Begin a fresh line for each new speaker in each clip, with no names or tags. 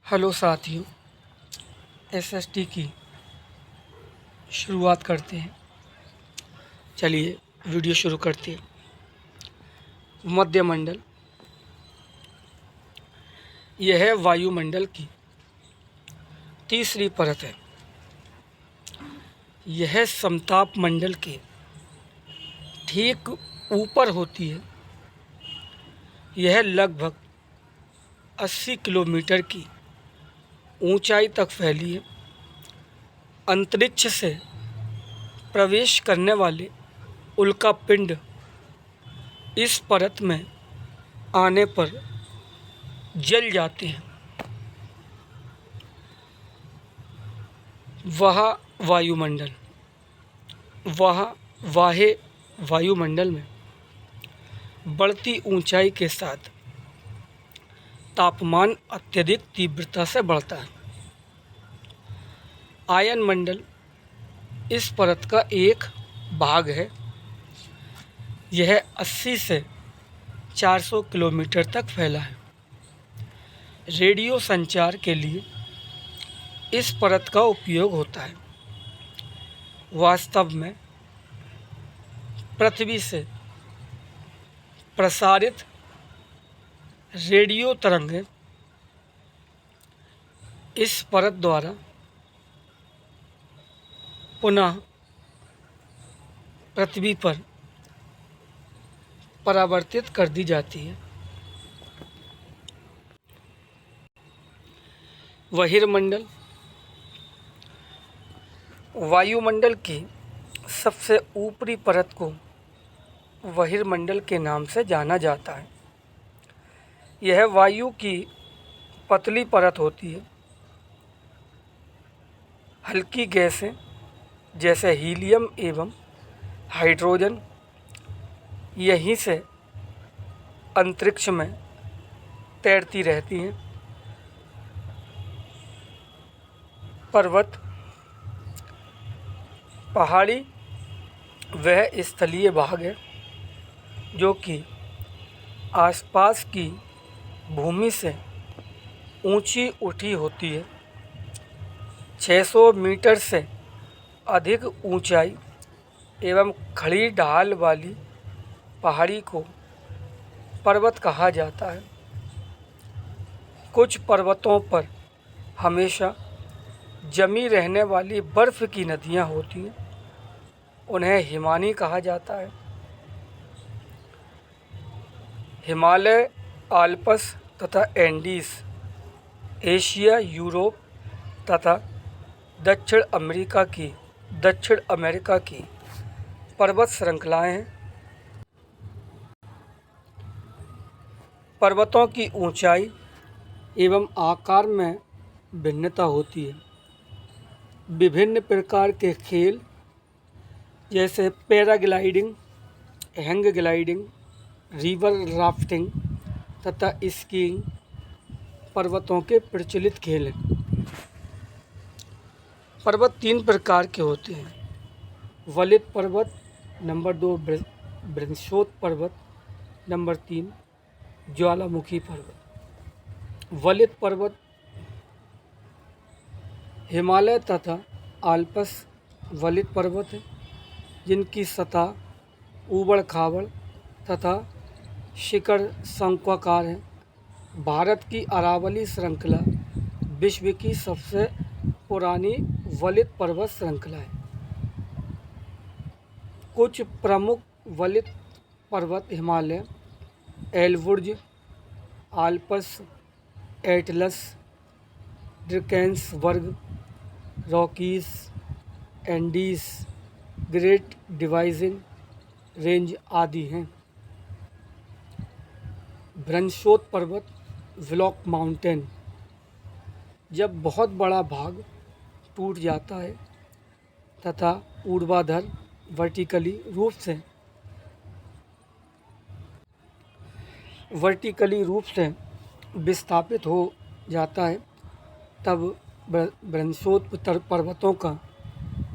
Hello साथियों, SST की शुरुआत करते हैं। चलिए वीडियो शुरू करते हैं। मध्यमंडल, यह है वायुमंडल की तीसरी परत है। यह समताप मंडल के ठीक ऊपर होती है। यह लगभग 80 किलोमीटर की ऊंचाई तक फैली है। अंतरिक्ष से प्रवेश करने वाले उल्कापिंड इस परत में आने पर जल जाते हैं। वह वायुमंडल वह वाहे वायुमंडल में बढ़ती ऊंचाई के साथ तापमान अत्यधिक तीव्रता से बढ़ता है। आयन मंडल इस परत का एक भाग है। यह 80 से 400 किलोमीटर तक फैला है। रेडियो संचार के लिए इस परत का उपयोग होता है। वास्तव में पृथ्वी से प्रसारित रेडियो तरंगें इस परत द्वारा पुनः पृथ्वी पर परावर्तित कर दी जाती है। बहिर्मंडल, वायुमंडल की सबसे ऊपरी परत को बहिर्मंडल के नाम से जाना जाता है। यह वायु की पतली परत होती है। हल्की गैसें जैसे हीलियम एवं हाइड्रोजन यहीं से अंतरिक्ष में तैरती रहती हैं। पर्वत, पहाड़ी वह स्थलीय भाग है जो कि आसपास की भूमि से ऊंची उठी होती है। 600 मीटर से अधिक ऊंचाई एवं खड़ी ढाल वाली पहाड़ी को पर्वत कहा जाता है। कुछ पर्वतों पर हमेशा जमी रहने वाली बर्फ़ की नदियाँ होती हैं। उन्हें हिमानी कहा जाता है। हिमालय, आल्प्स तथा एंडीज एशिया, यूरोप तथा दक्षिण अमेरिका की पर्वत श्रृंखलाएं हैं। पर्वतों की ऊंचाई एवं आकार में भिन्नता होती है। विभिन्न प्रकार के खेल जैसे paragliding, hang gliding, river rafting तथा स्कीइंग पर्वतों के प्रचलित खेल हैं। पर्वत 3 प्रकार के होते हैं। वलित पर्वत, नंबर 2 बृहस्पति पर्वत, नंबर 3 ज्वालामुखी पर्वत। वलित पर्वत हिमालय तथा आल्प्स वलित पर्वत है, जिनकी सतह ऊबड़ खाबड़ तथा शिखर शंक्वाकार है। भारत की अरावली श्रृंखला विश्व की सबसे पुरानी वलित पर्वत श्रृंखला है। कुछ प्रमुख वलित पर्वत Himalaya, Elbrus, Alps, Atlas, Drakensberg, Rockies, Andes, Great Dividing Range आदि हैं। बृहस्पति पर्वत, ब्लॉक माउंटेन, जब बहुत बड़ा भाग टूट जाता है तथा ऊर्ध्वाधर वर्टिकली रूप से विस्थापित हो जाता है, तब बृहस्पति पर्वतों का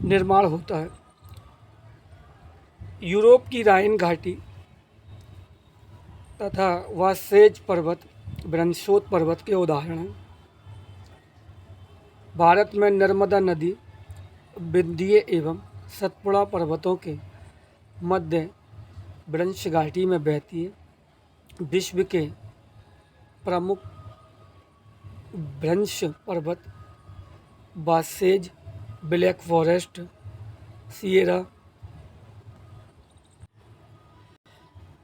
निर्माण होता है। यूरोप की राइन घाटी तथा वह सेज पर्वत बृहस्पति पर्वत के उदाहरण हैं। भारत में नर्मदा नदी विंध्य एवं सतपुड़ा पर्वतों के मध्य ब्रंश घाटी में बहती है। विश्व के प्रमुख ब्रंश पर्वत बासेज, ब्लैक फॉरेस्ट,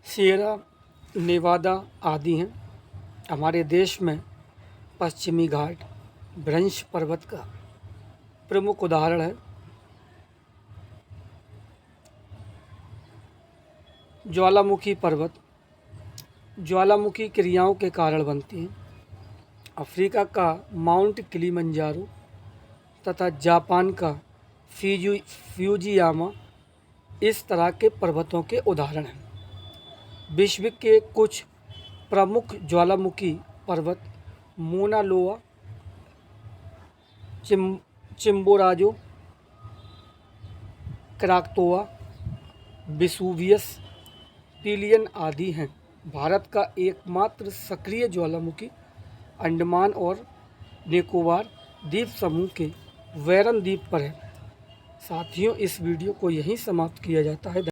सिएरा नेवादा आदि हैं। हमारे देश में पश्चिमी घाट ब्रंश पर्वत का प्रमुख उदाहरण है। ज्वालामुखी पर्वत ज्वालामुखी क्रियाओं के कारण बनती हैं। अफ्रीका का माउंट किलिमंजारो तथा जापान का फ्यूजियामा इस तरह के पर्वतों के उदाहरण हैं। विश्व के कुछ प्रमुख ज्वालामुखी पर्वत मोना लोआ, चिम्बोराजो, क्राकतोआ, वेसुवियस, पिलियन आदि हैं। भारत का एकमात्र सक्रिय ज्वालामुखी अंडमान और निकोबार द्वीप समूह के वैरन द्वीप पर है। साथियों, इस वीडियो को यहीं समाप्त किया जाता है।